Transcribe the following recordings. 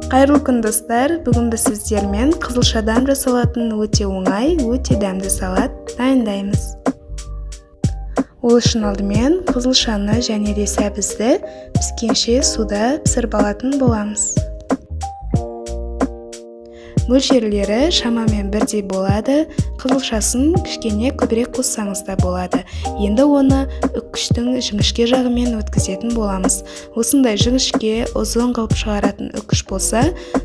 Қайырлы күн достар, бүгін біз сіздермен қызылшадан жасалатын өте оңай, өте дәмді салат дайындаймыз. Ол үшін алдымен қызылшаны және де сәбізді піскенше суда пісіріп алатын боламыз. Мөлшерлері шамамен бірдей болады, қызылшасын кішкене көбірек қоссаңыз да болады. Енді оны үккіштің жіңішке жағымен өткізетін боламыз. Осындай жіңішке, ұзын қылып шығаратын үккіш болса,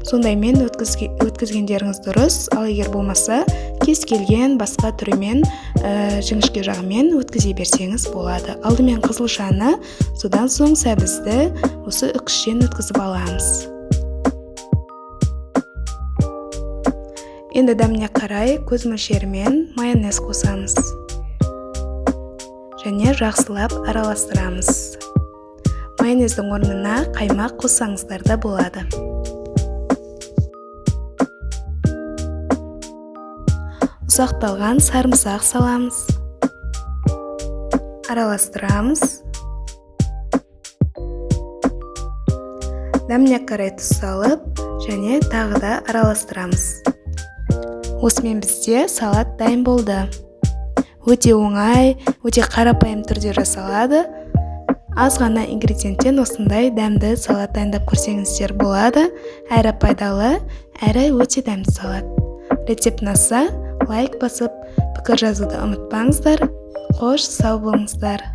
сондаймен өткізгендеріңіз дұрыс, ал егер болмаса, кез келген басқа түрімен жіңішке жағымен өткізе берсеңіз болады. Алдымен қызылшаны, содан соң сәбізді осы үккіштен өткізіп аламыз. Енді дәміне қарай көз мөлшерімен майонез қосамыз. Және жақсылап араластырамыз. Майонездің орнына қаймақ қоссаңыздар да болады. Ұсақталған сарымсақ саламыз. Араластырамыз. Дәміне қарай тұз салып, және тағы да араластырамыз. Осымен бізде салат дайын болды. Өте оңай, өте қарапайым түрде жасалады. Аз ғана ингредиенттен осындай дәмді салат дайындап көрсеңіздер болады. Әрі пайдалы, әрі өте дәмді салат. Рецепт ұнаса, лайк басып, пікір жазуды ұмытпаңыздар. Қош, сау болыңыздар.